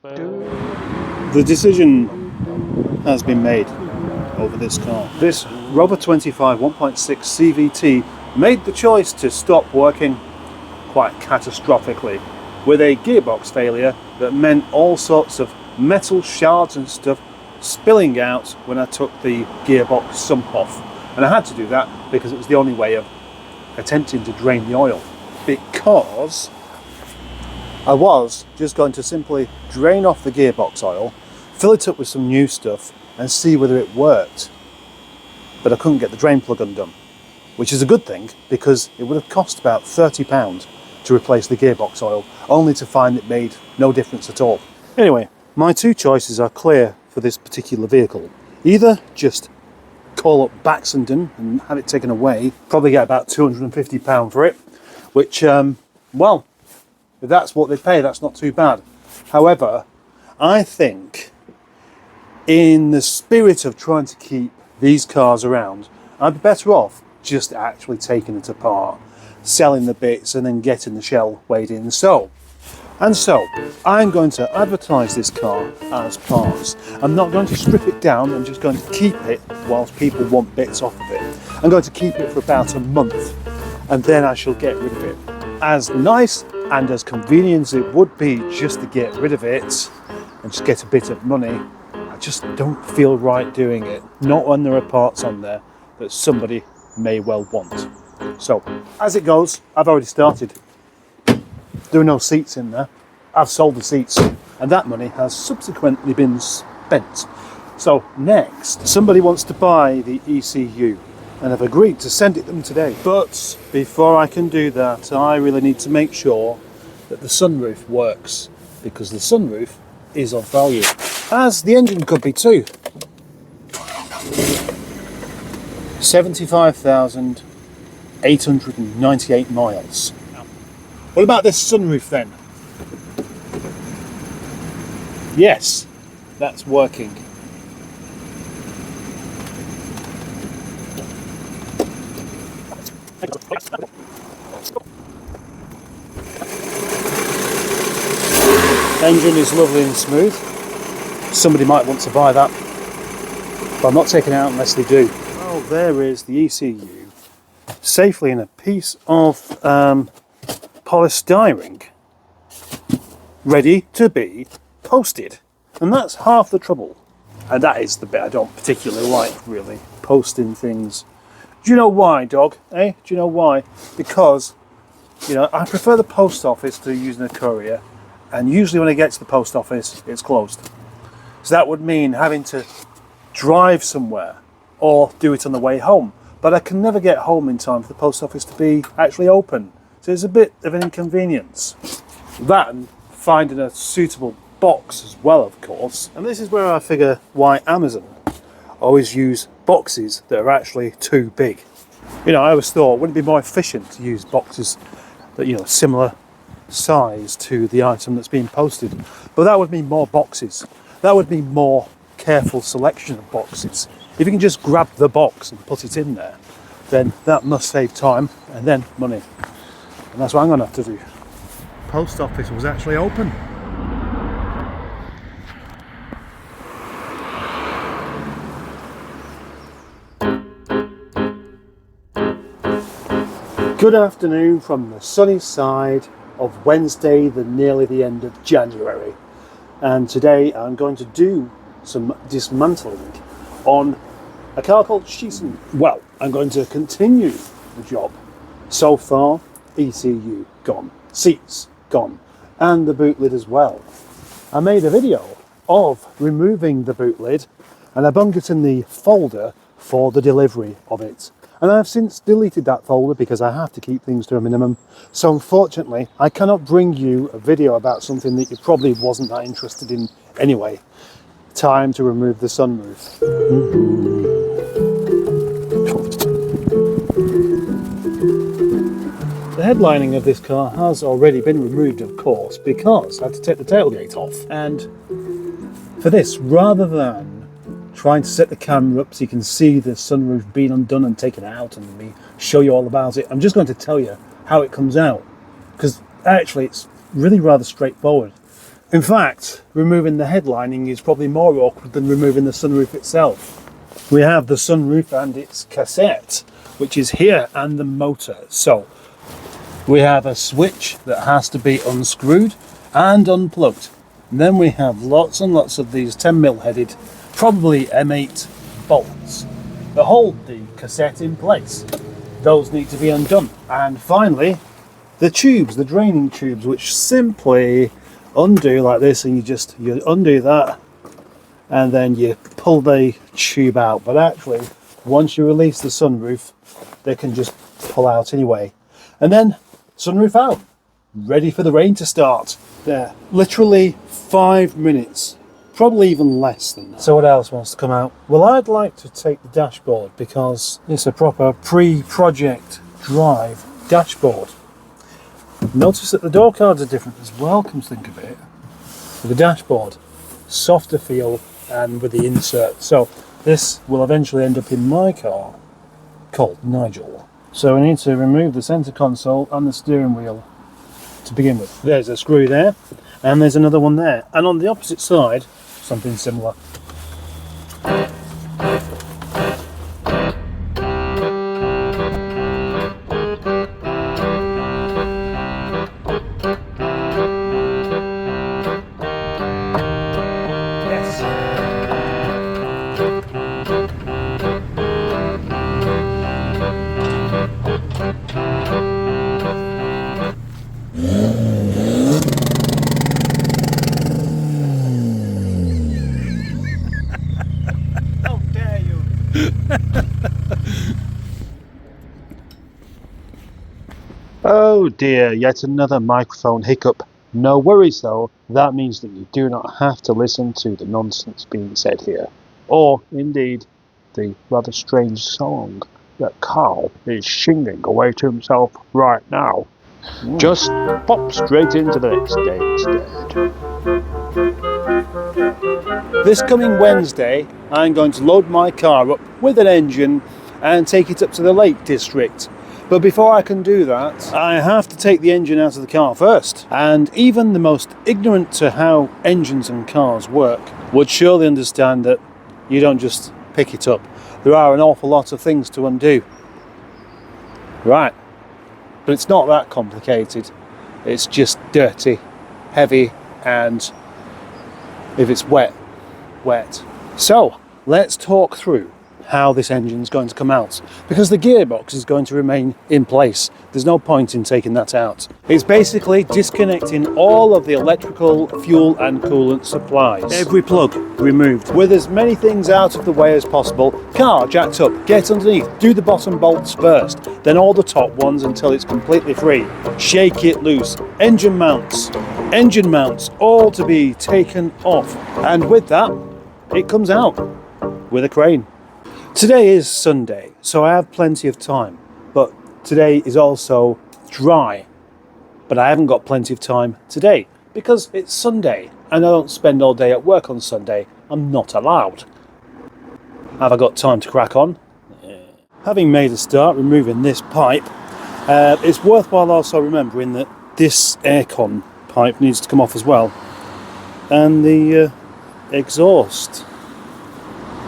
The decision has been made over this car. This Rover 25 1.6 CVT made the choice to stop working quite catastrophically with a gearbox failure that meant all sorts of metal shards and stuff spilling out when I took the gearbox sump off. And I had to do that because it was the only way of attempting to drain the oil, because I was just going to simply drain off the gearbox oil, fill it up with some new stuff and see whether it worked. But I couldn't get the drain plug undone, which is a good thing because it would have cost about £30 to replace the gearbox oil, only to find it made no difference at all. Anyway, my two choices are clear for this particular vehicle. Either just call up Baxenden and have it taken away, probably get about £250 for it, which, well, if that's what they pay, that's not too bad. However, I think in the spirit of trying to keep these cars around, I'd be better off just actually taking it apart, selling the bits and then getting the shell weighed in. So I'm going to advertise this car as parts. I'm not going to strip it down, I'm just going to keep it whilst people want bits off of it. I'm going to keep it for about a month and then I shall get rid of it. As nice and as convenient as it would be just to get rid of it and just get a bit of money, I just don't feel right doing it. Not when there are parts on there that somebody may well want. So, as it goes, I've already started. There are no seats in there. I've sold the seats and that money has subsequently been spent. So next, somebody wants to buy the ECU and I've agreed to send it them today. But before I can do that, I really need to make sure that the sunroof works, because the sunroof is of value, as the engine could be too. 75,898 miles. What about this sunroof then? Yes, that's working. Engine is lovely and smooth. Somebody might want to buy that, but I'm not taking it out unless they do. Well, there is the ECU safely in a piece of polystyrene, ready to be posted. And that's half the trouble. And that is the bit I don't particularly like, really, posting things. Do you know why, dog? Eh? Do you know why? Because, you know, I prefer the post office to using a courier, and usually when I get to the post office, it's closed. So that would mean having to drive somewhere or do it on the way home. But I can never get home in time for the post office to be actually open. So it's a bit of an inconvenience. That and finding a suitable box as well, of course. And this is where I figure why Amazon always use boxes that are actually too big. You know, I always thought, wouldn't it be more efficient to use boxes that, you know, similar size to the item that's being posted? But that would mean more boxes. That would mean more careful selection of boxes. If you can just grab the box and put it in there, then that must save time and then money. And that's what I'm going to have to do. Post office was actually open. Good afternoon from the sunny side of Wednesday, nearly the end of January. And today I'm going to do some dismantling on a car called Sheeson. Well, I'm going to continue the job. So far, ECU gone, seats gone, and the boot lid as well. I made a video of removing the boot lid and I bunged it in the folder for the delivery of it. And I've since deleted that folder because I have to keep things to a minimum. So unfortunately, I cannot bring you a video about something that you probably wasn't that interested in anyway. Time to remove the sunroof. The headlining of this car has already been removed, of course, because I had to take the tailgate off. And for this, rather than trying to set the camera up so you can see the sunroof being undone and taken out and me show you all about it, I'm just going to tell you how it comes out, because actually it's really rather straightforward. In fact, removing the headlining is probably more awkward than removing the sunroof itself. We have the sunroof and its cassette, which is here, and the motor. So we have a switch that has to be unscrewed and unplugged. And then we have lots and lots of these 10mm headed, probably M8 bolts that hold the cassette in place. Those need to be undone. And finally, the tubes, the draining tubes, which simply undo like this, and you undo that and then you pull the tube out. But actually, once you release the sunroof, they can just pull out anyway. And then sunroof out, ready for the rain to start. There, literally 5 minutes, probably even less than that. So what else wants to come out? Well, I'd like to take the dashboard because it's a proper pre-project drive dashboard. Notice that the door cards are different as well, come to think of it. With the dashboard, softer feel, and with the insert. So this will eventually end up in my car, called Nigel. So we need to remove the centre console and the steering wheel to begin with. There's a screw there, and there's another one there. And on the opposite side, something similar. Oh dear, yet another microphone hiccup. No worries though, that means that you do not have to listen to the nonsense being said here. Or, indeed, the rather strange song that Carl is singing away to himself right now. Just pop straight into the next day instead. This coming Wednesday, I'm going to load my car up with an engine and take it up to the Lake District. But before I can do that, I have to take the engine out of the car first. And even the most ignorant to how engines and cars work would surely understand that you don't just pick it up. There are an awful lot of things to undo. Right, but it's not that complicated. It's just dirty, heavy, and if it's wet, wet. So let's talk through how this engine's going to come out, because the gearbox is going to remain in place. There's no point in taking that out. It's basically disconnecting all of the electrical, fuel and coolant supplies. Every plug removed, with as many things out of the way as possible. Car jacked up, get underneath, do the bottom bolts first, then all the top ones until it's completely free. Shake it loose. Engine mounts, all to be taken off. And with that, it comes out with a crane. Today is Sunday, so I have plenty of time, but today is also dry. But I haven't got plenty of time today because it's Sunday and I don't spend all day at work on Sunday. I'm not allowed. Have I got time to crack on? Yeah. Having made a start removing this pipe, it's worthwhile also remembering that this aircon pipe needs to come off as well. And the exhaust.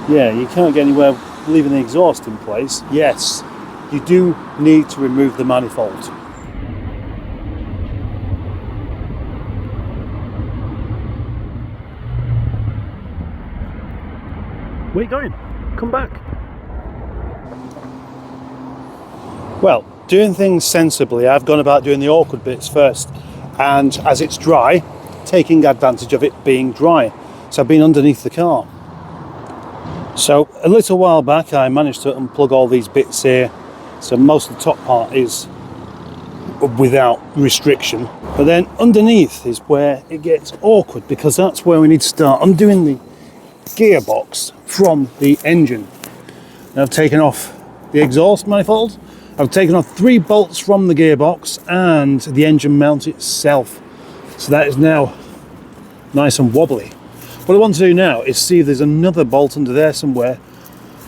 Yeah, you can't get anywhere leaving the exhaust in place. Yes, you do need to remove the manifold. Where are you going? Come back. Well, doing things sensibly, I've gone about doing the awkward bits first, and as it's dry, taking advantage of it being dry. So I've been underneath the car. So a little while back I managed to unplug all these bits here, so most of the top part is without restriction, but then underneath is where it gets awkward, because that's where we need to start undoing the gearbox from the engine. Now I've taken off the exhaust manifold, I've taken off 3 bolts from the gearbox and the engine mount itself, so that is now nice and wobbly. What I want to do now is see if there's another bolt under there somewhere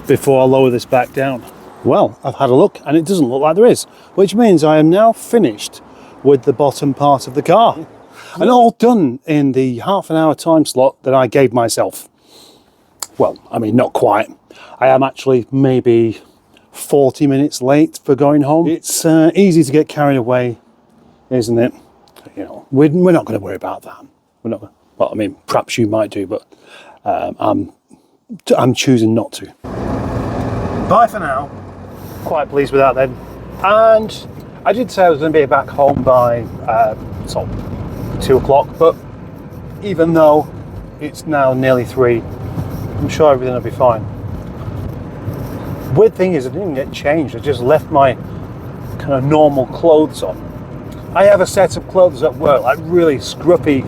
before I lower this back down. Well, I've had a look and it doesn't look like there is, which means I am now finished with the bottom part of the car. And all done in the half-an-hour time slot that I gave myself. Well, I mean, not quite. I am actually maybe 40 minutes late for going home. It's easy to get carried away, isn't it? You know, we're not going to worry about that. We're not. Well, I mean, perhaps you might do, but I'm choosing not to. Bye for now. Quite pleased with that then. And I did say I was going to be back home by sort of 2 o'clock, but even though it's now nearly 3, I'm sure everything will be fine. Weird thing is I didn't get changed. I just left my kind of normal clothes on. I have a set of clothes at work, like really scruffy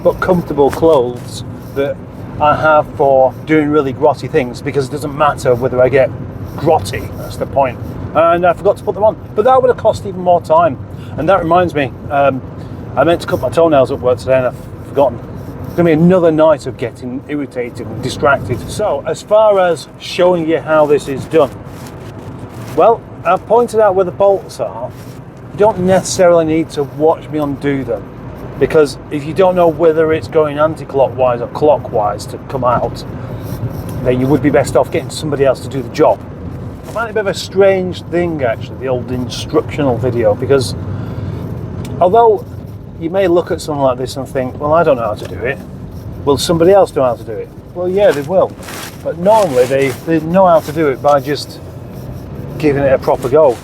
but comfortable clothes that I have for doing really grotty things, because it doesn't matter whether I get grotty, that's the point. And I forgot to put them on, but that would have cost even more time. And that reminds me, I meant to cut my toenails at work today and I've forgotten. It's going to be another night of getting irritated and distracted. So as far as showing you how this is done, well, I've pointed out where the bolts are. You don't necessarily need to watch me undo them, because if you don't know whether it's going anti-clockwise or clockwise to come out, then you would be best off getting somebody else to do the job. I find it a bit of a strange thing, actually, the old instructional video, because although you may look at something like this and think, well, I don't know how to do it. Will somebody else know how to do it? Well, yeah, they will. But normally they know how to do it by just giving it a proper go,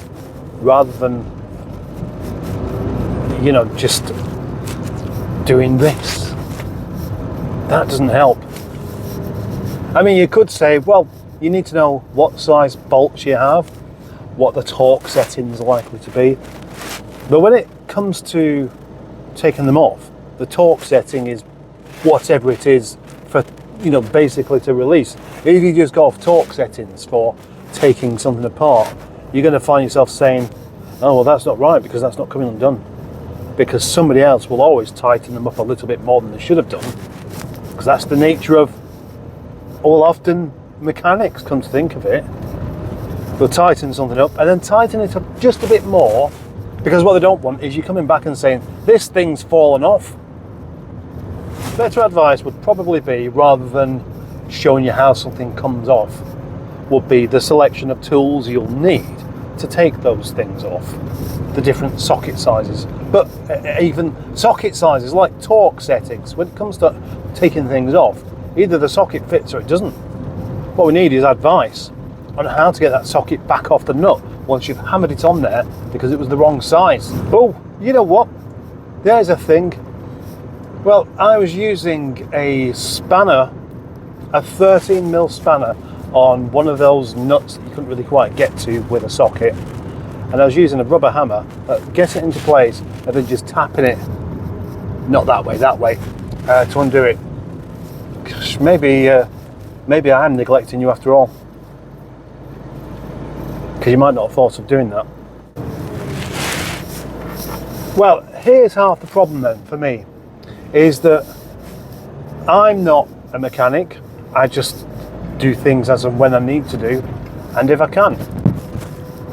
rather than, you know, just doing this. That doesn't help. I mean, you could say, well, you need to know what size bolts you have, what the torque settings are likely to be. But when it comes to taking them off, the torque setting is whatever it is for, you know, basically to release. If you just go off torque settings for taking something apart, you're going to find yourself saying, oh, well, that's not right, because that's not coming undone. Because somebody else will always tighten them up a little bit more than they should have done, because that's the nature of, all often mechanics, come to think of it. They'll tighten something up and then tighten it up just a bit more, because what they don't want is you coming back and saying, this thing's fallen off. Better advice would probably be, rather than showing you how something comes off, would be the selection of tools you'll need to take those things off. The different socket sizes, but even socket sizes like torque settings, when it comes to taking things off, either the socket fits or it doesn't. What we need is advice on how to get that socket back off the nut once you've hammered it on there because it was the wrong size. Oh, you know what? There's a thing. Well, I was using a spanner, a 13mm spanner, on one of those nuts that you couldn't really quite get to with a socket. And I was using a rubber hammer, getting it into place and then just tapping it, not that way, to undo it. Gosh, maybe I am neglecting you after all, because you might not have thought of doing that. Well, here's half the problem then for me, is that I'm not a mechanic. I just do things as and when I need to do, and if I can.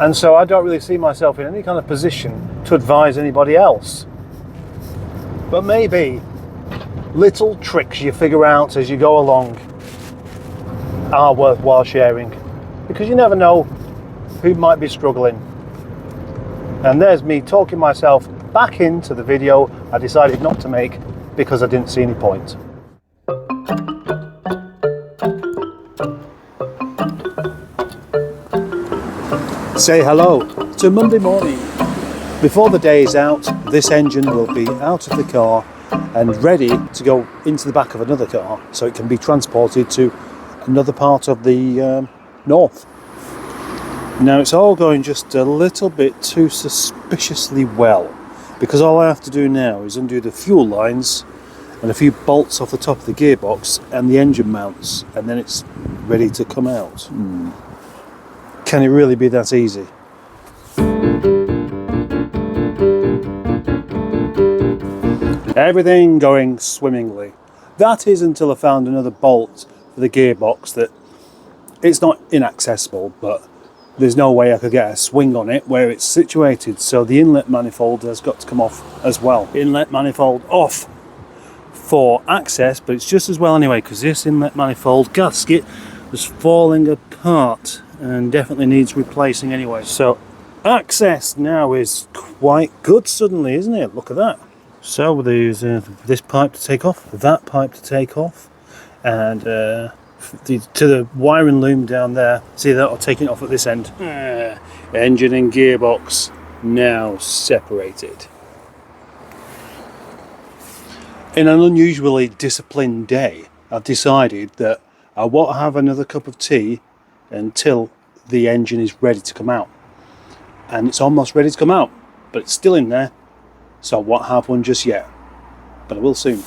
And so I don't really see myself in any kind of position to advise anybody else. But maybe little tricks you figure out as you go along are worthwhile sharing, because you never know who might be struggling. And there's me talking myself back into the video I decided not to make because I didn't see any point. Say hello to Monday morning. Before the day is out, this engine will be out of the car and ready to go into the back of another car so it can be transported to another part of the north. Now it's all going just a little bit too suspiciously well, because all I have to do now is undo the fuel lines and a few bolts off the top of the gearbox and the engine mounts, and then it's ready to come out. Can it really be that easy? Everything going swimmingly. That is until I found another bolt for the gearbox that it's not inaccessible, but there's no way I could get a swing on it where it's situated, so the inlet manifold has got to come off as well. Inlet manifold off for access, but it's just as well anyway, because this inlet manifold gasket was falling apart and definitely needs replacing anyway. So access now is quite good suddenly, isn't it? Look at that. So there's this pipe to take off, that pipe to take off, and to the wiring loom down there. See that? I'll take it off at this end. Engine and gearbox now separated. In an unusually disciplined day, I've decided that I won't have another cup of tea until the engine is ready to come out. And it's almost ready to come out, but it's still in there, so I won't have one just yet. But I will soon.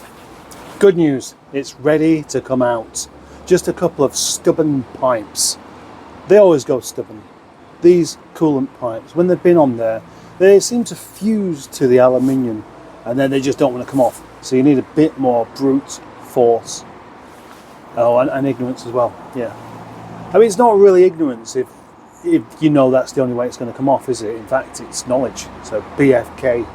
Good news, it's ready to come out. Just a couple of stubborn pipes. They always go stubborn. These coolant pipes, when they've been on there, they seem to fuse to the aluminium, and then they just don't want to come off. So you need a bit more brute force. Oh, and ignorance as well, yeah. I mean, it's not really ignorance if you know that's the only way it's going to come off, is it? In fact, it's knowledge. So BFK.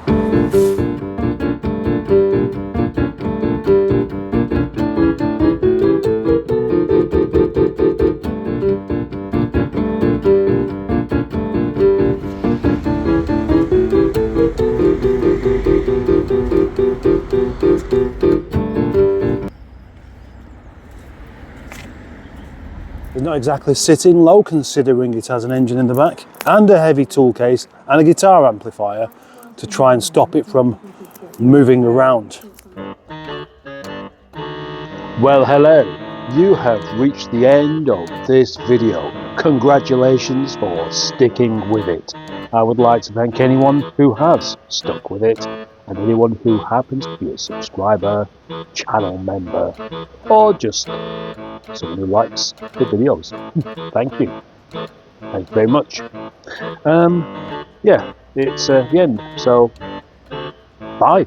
It's not exactly sitting low considering it has an engine in the back and a heavy tool case and a guitar amplifier to try and stop it from moving around. Well, hello, you have reached the end of this video. Congratulations for sticking with it. I would like to thank anyone who has stuck with it, and anyone who happens to be a subscriber, channel member, or just someone who likes the videos. Thank you. Thank you very much. Yeah, it's the end, so bye.